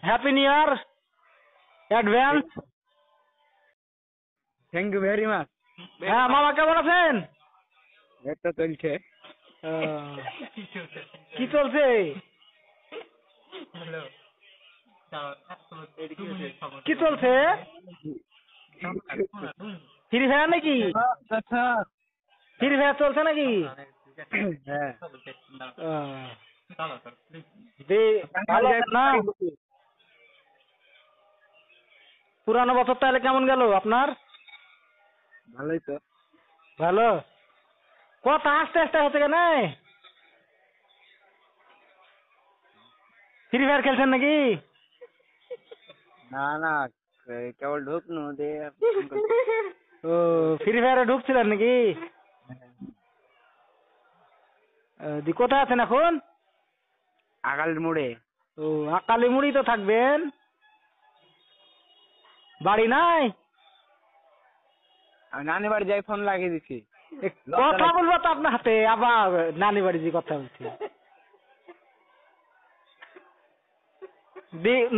Happy new year advance. Thank you very much. হ্যাঁ মামা কেমন আছেন? একটা চলছে। কি চলছে? কি চলছে? ফ্রি ফায়ার নাকি? ফ্রি ফায়ার চলছে নাকি? হ্যাঁ ভালো আছেন না? পুরানো বছর তাহলে কেমন গেল আপনার? ভালোই তো। ভালো। কথা আস্তে আস্তে হচ্ছে কেন? ফ্রি ফায়ার খেলছেন নাকি? না না কেবল ঢুকনু দে। ও ফ্রি ফায়ারে ঢুকছিলেন নাকি? দি কোথায় আছেন এখন? আগালের মোড়ে। ও আকালি মুড়ি তো থাকবেন, বাড়ি নাই? আমি নানি বাড়ি যাই ফোন লাগিয়ে দিছি। কথা বলবো তো আপনার হাতে, আবার নানি বাড়ি যে কথা বলছি।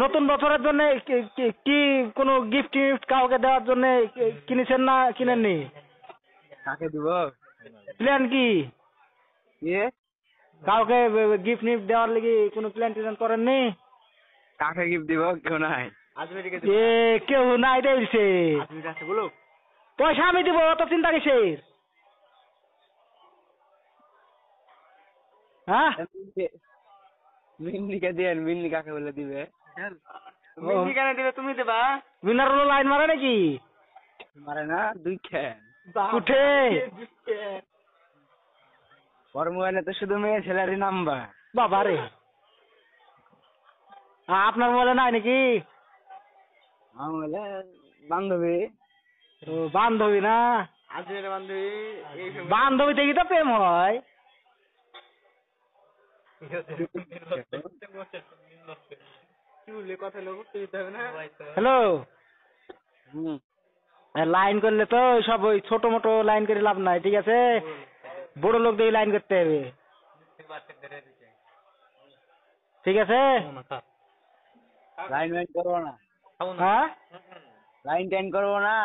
নতুন বছরের জন্য কি কোনো গিফট টিফট কাউকে দেওয়ার জন্য কিনেছেন না কিনেননি? কাকে দিব? প্ল্যান কি? ইয়ে কাউকে গিফট নিফট দেওয়ার লাগি কোনো প্ল্যান টিল্যান করেননি? কাকে গিফট দিব? কেউ নাই। এ কেউ নাই দেখছে। পয়সা আমি দিব, অত চিন্তা কিসের? হ্যাঁ মিন্নিকে দেন, মিন্নি কাকে বলে দিবে? মিন্নি কেন দিবে? তুমি দেবা? উইনার লাইন মারে নাকি? মারে না, দুই খেন উঠে ওর মোবাইলে তো শুধু মেয়ে ছেলেরই নাম্বার। বাবা রে, আপনার মোবাইলে নাই নাকি? আমার মোবাইলে বান্ধবী। ও বান্ধবী না? বান্ধবী থেকে তো প্রেম হয়। হ্যালো, লাইন করলে তো সব ওই ছোট মোটো লাইন করে লাভ নাই, ঠিক আছে? বড় লোক দিয়ে লাইন করতে হবে, ঠিক আছে? লাইন লাইন করবো না, হ্যাঁ লাইন টাইন করবো না।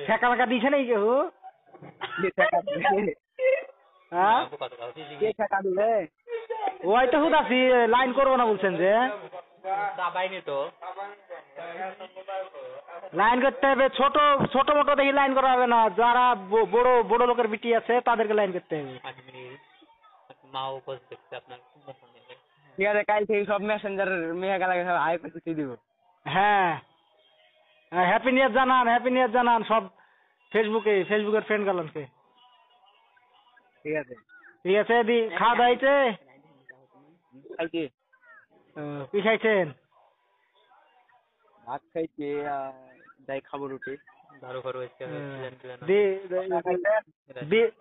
ঠেকা মেকা দিছে নাকি কেউ? হ্যাঁ কে টাকা দিবে? ওই তো হুদাছি লাইন করবো না বলছেন যে। লাইন করতে হবে, ছোট ছোট মোটো দেখি লাইন করা হবে না, যারা বড় বড় লোকের বিটি আছে তাদেরকে লাইন করতে হবে। ঠিক আছে, কাল থেকে সব মেসেঞ্জার মেয়ে গেলে আই করতে দিব। হ্যাঁ হ্যাপি নিউ ইয়ার জানান, হ্যাপি নিউ ইয়ার জানান সব ফেসবুকের ফ্রেন্ড গালনকে। ঠিক আছে ঠিক আছে দি খাওয়া দাওয়া হয়েছে? খাইছি। কি খাইছেন? ভাত খাইছি, যাই খাবো রুটি।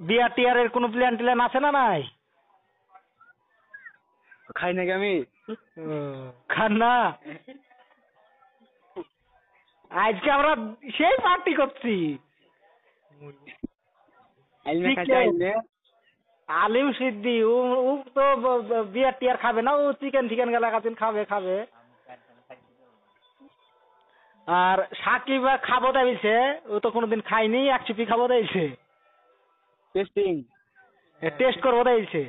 বিয়ার টিয়ারের কোনো প্ল্যান টিল্যান আছে না নাই? খাই নাকি আমি? খান না? আজকে আমরা সেই পার্টি করছি। আলিম সিদ্দি ও তো বিয়ার টিয়ার খাবে না, ও চিকেন ফিকেন গেলা খাবে খাবে। আর সাকিব খাবো দিয়েছে, ও তো কোনোদিন খাইনি, এক চিপি খাবো দিয়েছে, টেস্ট করবো দিয়েছে।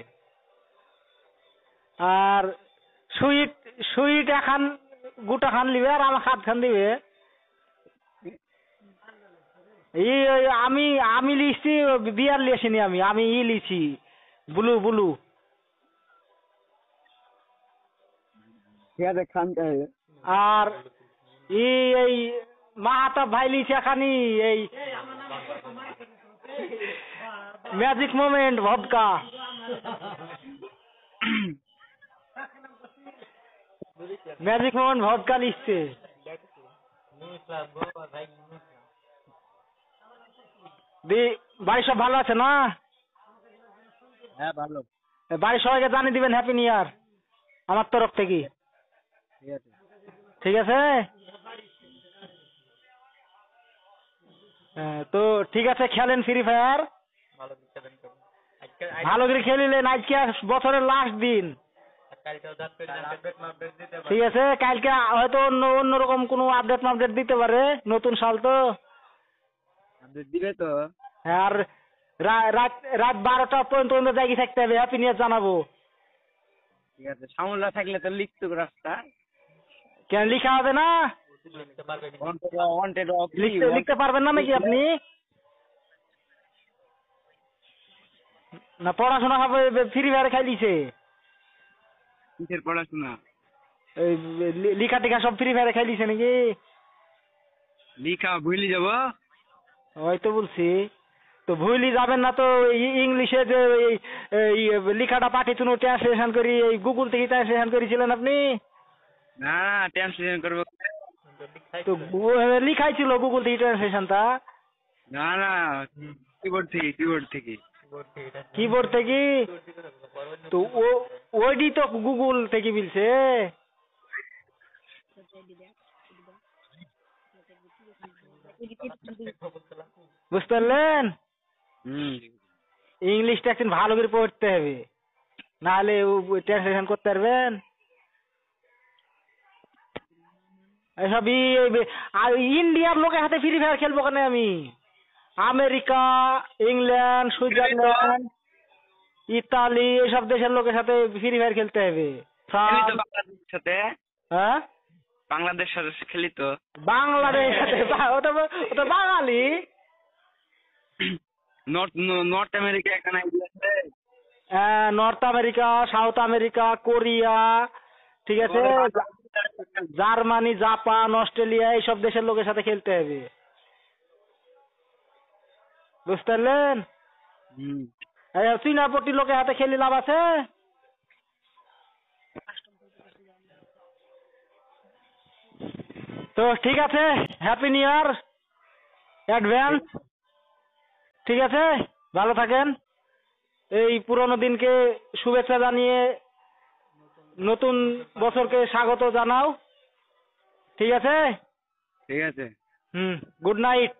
আর সুইট সুইট এখন গোটা খান লিবে আর আমার হাত খান দিবে। আমি আমি লিখছি বিয়ার লিখিনি, আমি লিখছি ব্লু ব্লু। ঠিক আছে খান। আর এই মাহাতা ভাই লিখছে খানি এই magic moment vodka. Magic moment vodka লিখছে। বাড়ির সব ভালো আছে না? হ্যাঁ ভালো। বাড়ির সবাইকে জানিয়ে দিবেন হ্যাপি নিউ ইয়ার আমার তরফ থেকে। ঠিক আছে ঠিক আছে। তো ঠিক আছে, খেলেন ফ্রি ফায়ার ভালো করে খেলিলেন, আজকে বছরের লাস্ট দিন। ঠিক আছে, কালকে হয়তো অন্যরকম কোনো আপডেট দিতে পারে, নতুন সাল তো। আপডেট দিবে তো। হ্যাঁ, আর রাত রাত 12টা পর্যন্ত জায়গা থাকতে হবে, হ্যাপি নিউজ জানাবো। ঠিক আছে, সামুল্লা থাকলে তো লিখতো রাস্তা। কেন লিখা হবে না? ওয়ান্টেড লিখতে পারবেন না নাকি আপনি? না পড়াশোনা হবে, ফ্রি ফায়ার খাই দিছে। কিসের পড়াশোনা? এই লিখা টিখা সব ফ্রি ফায়ারে খাই দিছে নাকি? লিখা ভুলি যাব। ওই তো বলছি, তো ভুলই যাবেন না তো। ইংলিশে যে এই লেখাটা পাঠিয়েছিল ট্রান্সলেশন করি, এই গুগল থেকে ট্রান্সলেশন করেছিলেন আপনি? না ট্রান্সলেশন করব। তো লিখাই ছিল গুগল থেকে ট্রান্সলেশনটা। না না, কিবোর্ড থেকে। কিবোর্ড থেকে? তো ওইটি তো গুগল থেকে বলছে। বুঝতে পারলেন? ইংলিশটা একদিন ভালো করে পড়তে হবে, নাহলে ট্রান্সলেশন করতে পারবেন? এসব আর ইন্ডিয়ার লোকের হাতে ফ্রি ফায়ার খেলবো কেন আমি? আমেরিকা, ইংল্যান্ড, সুইজারল্যান্ড, ইতালি এসব দেশের লোকের সাথে ফ্রি ফায়ার খেলতে হবে। বাংলাদেশের সাথে? হ্যাঁ, বাংলাদেশের সাথে খেলি তো। বাংলাদেশের সাথে? ওটা বাঙালি। নর্থ আমেরিকা এখানে আছে। North America, south America, Korea, ঠিক আছে, জার্মানি, জাপান, অস্ট্রেলিয়া এইসব দেশের লোকের সাথে খেলতে হবে। বুঝতে পারলেন? চীনাপট্টি লোকের হাতে খেলে লাভ আছে? তো ঠিক আছে, হ্যাপি নিউ ইয়ার অ্যাডভান্স। ঠিক আছে, ভালো থাকেন। এই পুরনো দিনকে শুভেচ্ছা জানিয়ে নতুন বছরকে স্বাগত জানাও। ঠিক আছে? ঠিক আছে। Good night.